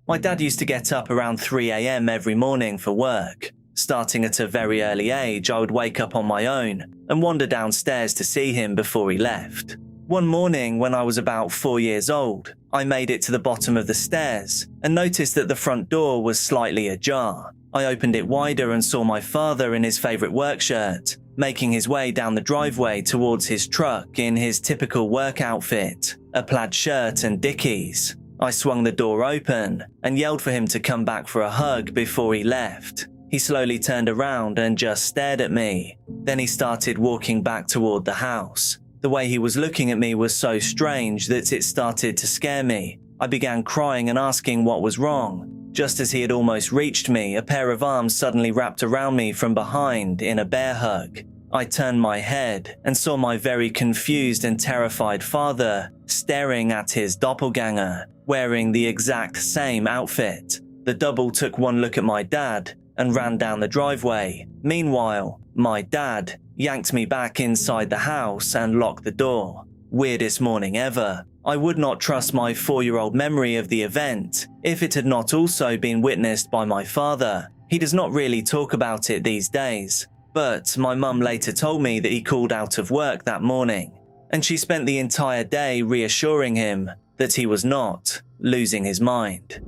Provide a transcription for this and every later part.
My dad used to get up around 3 a.m. every morning for work. Starting at a very early age, I would wake up on my own and wander downstairs to see him before he left. One morning, when I was about 4 years old, I made it to the bottom of the stairs and noticed that the front door was slightly ajar. I opened it wider and saw my father in his favorite work shirt, making his way down the driveway towards his truck in his typical work outfit, a plaid shirt and dickies. I swung the door open and yelled for him to come back for a hug before he left. He slowly turned around and just stared at me. Then he started walking back toward the house. The way he was looking at me was so strange that it started to scare me. I began crying and asking what was wrong. Just as he had almost reached me, a pair of arms suddenly wrapped around me from behind in a bear hug. I turned my head and saw my very confused and terrified father staring at his doppelganger, wearing the exact same outfit. The double took one look at my dad and ran down the driveway. Meanwhile, my dad yanked me back inside the house and locked the door. Weirdest morning ever. I would not trust my 4-year-old memory of the event if it had not also been witnessed by my father. He does not really talk about it these days, but my mum later told me that he called out of work that morning, and she spent the entire day reassuring him that he was not losing his mind.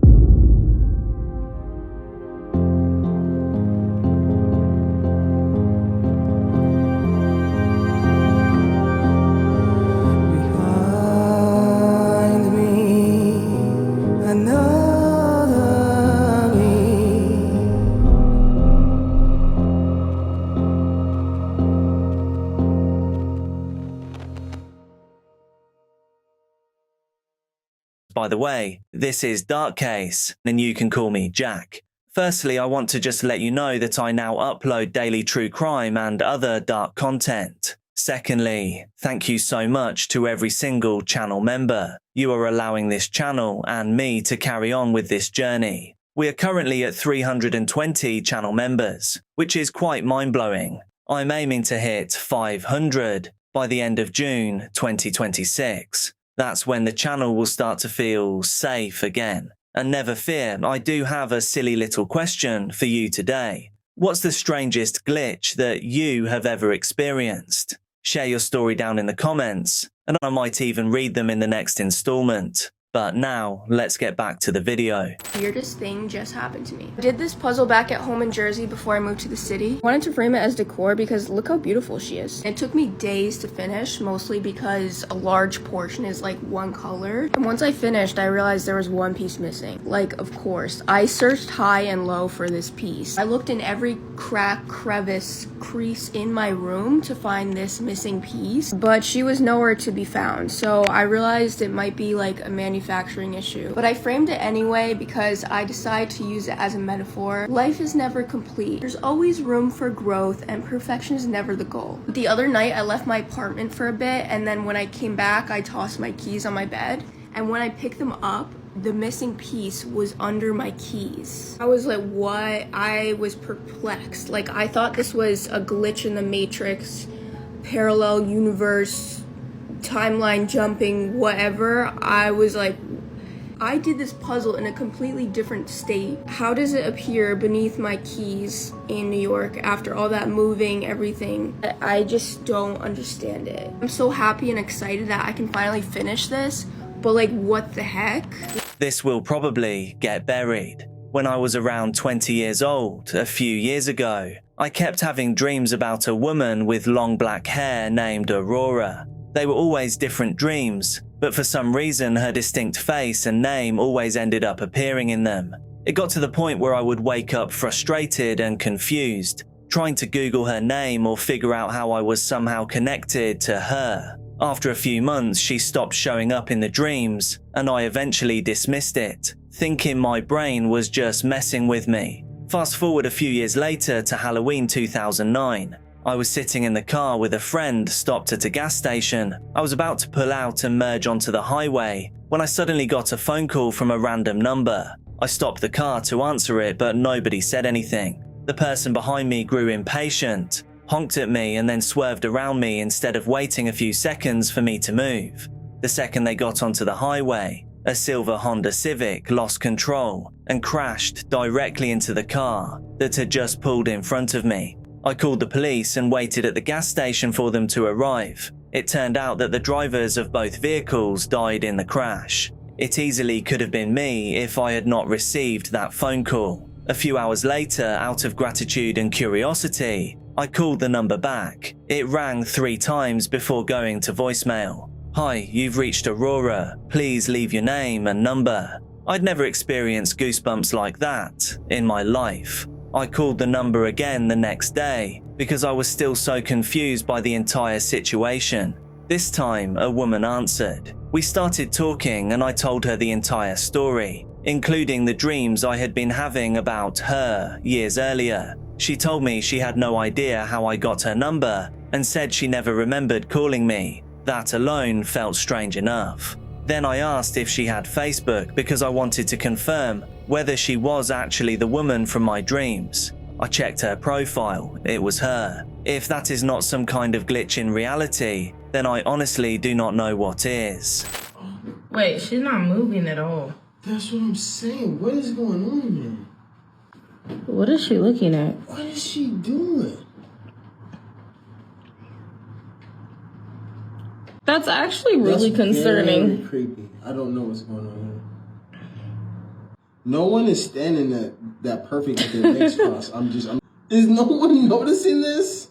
By the way, this is Dark Case, and you can call me Jack. Firstly, I want to just let you know that I now upload daily true crime and other dark content. Secondly, thank you so much to every single channel member. You are allowing this channel and me to carry on with this journey. We are currently at 320 channel members, which is quite mind-blowing. I'm aiming to hit 500 by the end of June 2026. That's when the channel will start to feel safe again. And never fear, I do have a silly little question for you today. What's the strangest glitch that you have ever experienced? Share your story down in the comments, and I might even read them in the next installment. But now, let's get back to the video. Weirdest thing just happened to me. I did this puzzle back at home in Jersey before I moved to the city. I wanted to frame it as decor because look how beautiful she is. It took me days to finish, mostly because a large portion is like one color. And once I finished, I realized there was one piece missing. Like, of course, I searched high and low for this piece. I looked in every crack, crevice, crease in my room to find this missing piece, but she was nowhere to be found. So I realized it might be like a manufacturing issue, but I framed it anyway because I decided to use it as a metaphor. Life is never complete. There's always room for growth, and perfection is never the goal. The other night I left my apartment for a bit, and then when I came back I tossed my keys on my bed, and when I picked them up, the missing piece was under my keys. I was like, what? I was perplexed. Like, I thought this was a glitch in the Matrix, parallel universe, timeline jumping, whatever. I was like, I did this puzzle in a completely different state. How does it appear beneath my keys in New York after all that moving, everything? I just don't understand it. I'm so happy and excited that I can finally finish this, but like, what the heck? This will probably get buried. When I was around 20 years old, a few years ago, I kept having dreams about a woman with long black hair named Aurora. They were always different dreams, but for some reason her distinct face and name always ended up appearing in them. It got to the point where I would wake up frustrated and confused, trying to Google her name or figure out how I was somehow connected to her. After a few months, she stopped showing up in the dreams, and I eventually dismissed it, thinking my brain was just messing with me. Fast forward a few years later to Halloween 2009. I was sitting in the car with a friend stopped at a gas station. I was about to pull out and merge onto the highway when I suddenly got a phone call from a random number. I stopped the car to answer it, but nobody said anything. The person behind me grew impatient, honked at me, and then swerved around me instead of waiting a few seconds for me to move. The second they got onto the highway, A silver Honda Civic lost control and crashed directly into the car that had just pulled in front of me. I called the police and waited at the gas station for them to arrive. It turned out that the drivers of both vehicles died in the crash. It easily could have been me if I had not received that phone call. A few hours later, out of gratitude and curiosity, I called the number back. It rang 3 times before going to voicemail. "Hi, you've reached Aurora. Please leave your name and number." I'd never experienced goosebumps like that in my life. I called the number again the next day because I was still so confused by the entire situation. This time, a woman answered. We started talking and I told her the entire story, including the dreams I had been having about her years earlier. She told me she had no idea how I got her number and said she never remembered calling me. That alone felt strange enough. Then I asked if she had Facebook because I wanted to confirm whether she was actually the woman from my dreams. I checked her profile. It was her. If that is not some kind of glitch in reality, then I honestly do not know what is. Wait, she's not moving at all. That's what I'm saying. What is going on here? What is she looking at? What is she doing? That's actually really concerning. Very creepy. I don't know what's going on here. No one is standing that perfect with their legs crossed. Is no one noticing this?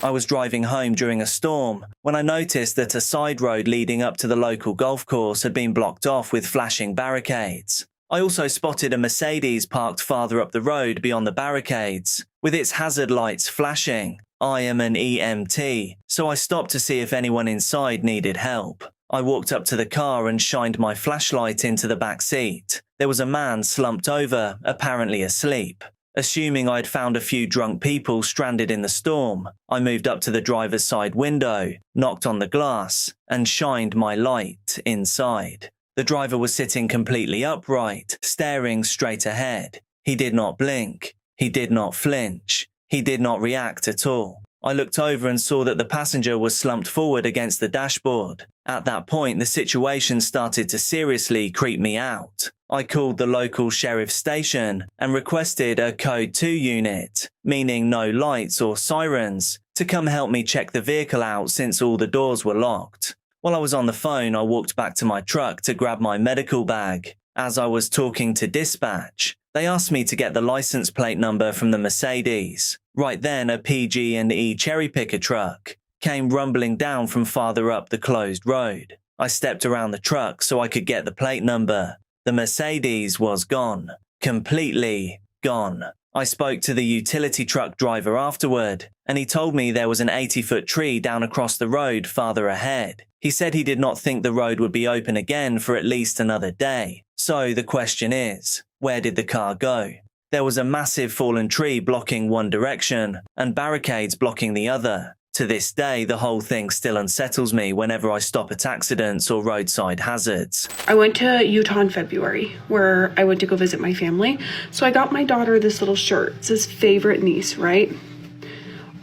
I was driving home during a storm when I noticed that a side road leading up to the local golf course had been blocked off with flashing barricades. I also spotted a Mercedes parked farther up the road beyond the barricades, with its hazard lights flashing. I am an EMT, so I stopped to see if anyone inside needed help. I walked up to the car and shined my flashlight into the back seat. There was a man slumped over, apparently asleep. Assuming I'd found a few drunk people stranded in the storm, I moved up to the driver's side window, knocked on the glass, and shined my light inside. The driver was sitting completely upright, staring straight ahead. He did not blink. He did not flinch. He did not react at all. I looked over and saw that the passenger was slumped forward against the dashboard. At that point, the situation started to seriously creep me out. I called the local sheriff's station and requested a Code 2 unit, meaning no lights or sirens, to come help me check the vehicle out since all the doors were locked. While I was on the phone, I walked back to my truck to grab my medical bag. As I was talking to dispatch, they asked me to get the license plate number from the Mercedes. Right then, a PG&E cherry picker truck came rumbling down from farther up the closed road. I stepped around the truck so I could get the plate number. The Mercedes was gone. Completely gone. I spoke to the utility truck driver afterward, and he told me there was an 80-foot tree down across the road farther ahead. He said he did not think the road would be open again for at least another day. So the question is, where did the car go? There was a massive fallen tree blocking one direction and barricades blocking the other. To this day, the whole thing still unsettles me whenever I stop at accidents or roadside hazards. I went to Utah in February, where I went to go visit my family. So I got my daughter this little shirt. It says favorite niece, right?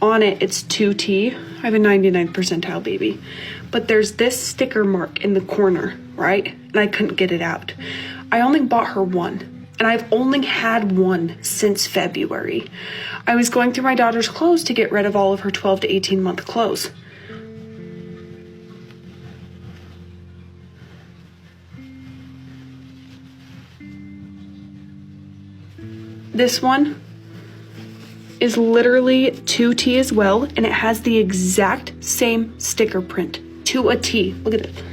On it, it's 2T. I have a 99th percentile baby. But there's this sticker mark in the corner, right? And I couldn't get it out. I only bought her one. And I've only had one since February. I was going through my daughter's clothes to get rid of all of her 12 to 18 month clothes. This one is literally 2T as well, and it has the exact same sticker print to a T. Look at it.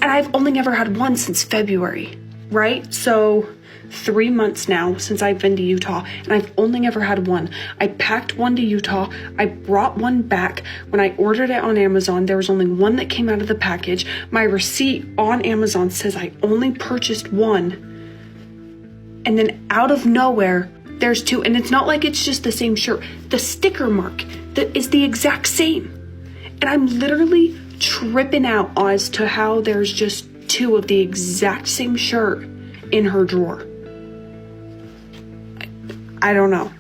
And I've only ever had one since February, right? So 3 months now since I've been to Utah, and I've only ever had one. I packed one to Utah. I brought one back. When I ordered it on Amazon, there was only one that came out of the package. My receipt on Amazon says I only purchased one. And then out of nowhere, there's two. And it's not like it's just the same shirt. The sticker mark that is the exact same. And I'm literally tripping out as to how there's just two of the exact same shirt in her drawer. I don't know.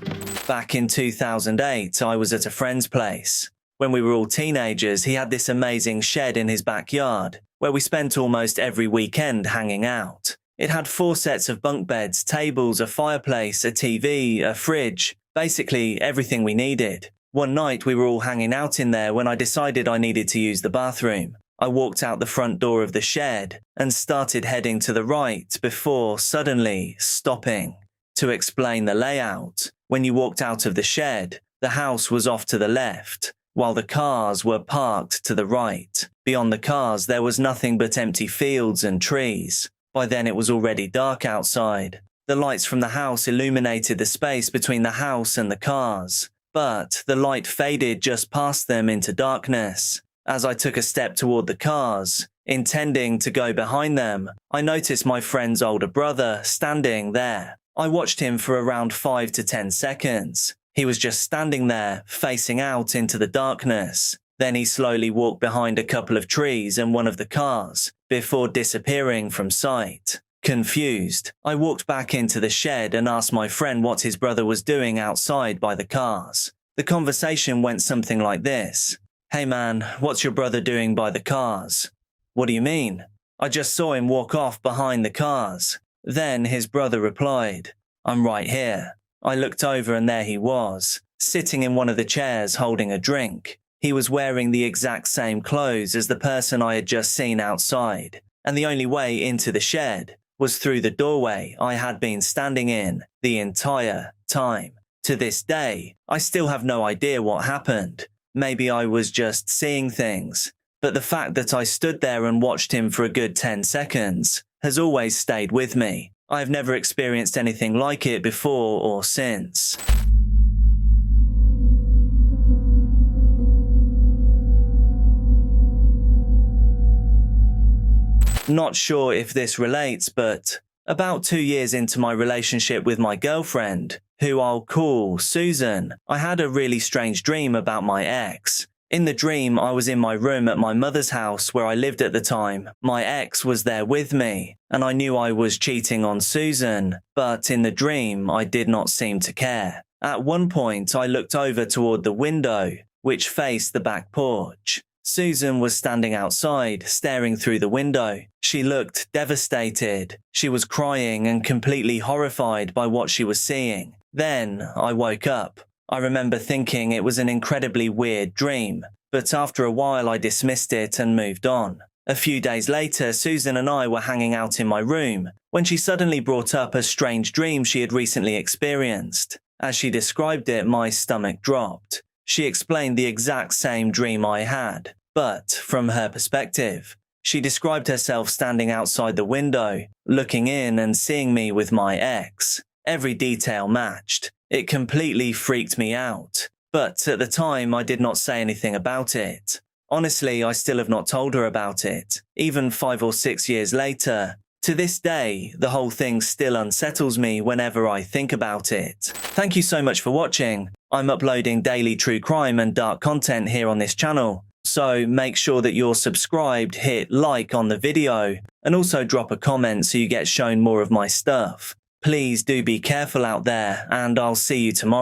Back in 2008, I was at a friend's place. When we were all teenagers, he had this amazing shed in his backyard where we spent almost every weekend hanging out. It had 4 sets of bunk beds, tables, a fireplace, a TV, a fridge, basically everything we needed. One night we were all hanging out in there when I decided I needed to use the bathroom. I walked out the front door of the shed and started heading to the right before suddenly stopping. To explain the layout, when you walked out of the shed, the house was off to the left, while the cars were parked to the right. Beyond the cars, there was nothing but empty fields and trees. By then it was already dark outside. The lights from the house illuminated the space between the house and the cars, but the light faded just past them into darkness. As I took a step toward the cars, intending to go behind them, I noticed my friend's older brother standing there. I watched him for around 5 to 10 seconds. He was just standing there, facing out into the darkness. Then he slowly walked behind a couple of trees and one of the cars, before disappearing from sight. Confused, I walked back into the shed and asked my friend what his brother was doing outside by the cars. The conversation went something like this. "Hey man, what's your brother doing by the cars?" "What do you mean?" "I just saw him walk off behind the cars." Then his brother replied, "I'm right here." I looked over and there he was, sitting in one of the chairs holding a drink. He was wearing the exact same clothes as the person I had just seen outside, and the only way into the shed was through the doorway I had been standing in the entire time. To this day, I still have no idea what happened. Maybe I was just seeing things, but the fact that I stood there and watched him for a good 10 seconds has always stayed with me. I have never experienced anything like it before or since. Not sure if this relates, but about 2 years into my relationship with my girlfriend, who I'll call Susan, I had a really strange dream about my ex. In the dream, I was in my room at my mother's house where I lived at the time. My ex was there with me, and I knew I was cheating on Susan, but in the dream, I did not seem to care. At one point, I looked over toward the window, which faced the back porch. Susan was standing outside, staring through the window. She looked devastated. She was crying and completely horrified by what she was seeing. Then I woke up. I remember thinking it was an incredibly weird dream, but after a while I dismissed it and moved on. A few days later, Susan and I were hanging out in my room when she suddenly brought up a strange dream she had recently experienced. As she described it, my stomach dropped. She explained the exact same dream I had, but from her perspective. She described herself standing outside the window, looking in and seeing me with my ex. Every detail matched. It completely freaked me out, but at the time I did not say anything about it. Honestly, I still have not told her about it, even 5 or 6 years later. To this day, the whole thing still unsettles me whenever I think about it. Thank you so much for watching. I'm uploading daily true crime and dark content here on this channel, so make sure that you're subscribed, hit like on the video, and also drop a comment so you get shown more of my stuff. Please do be careful out there, and I'll see you tomorrow.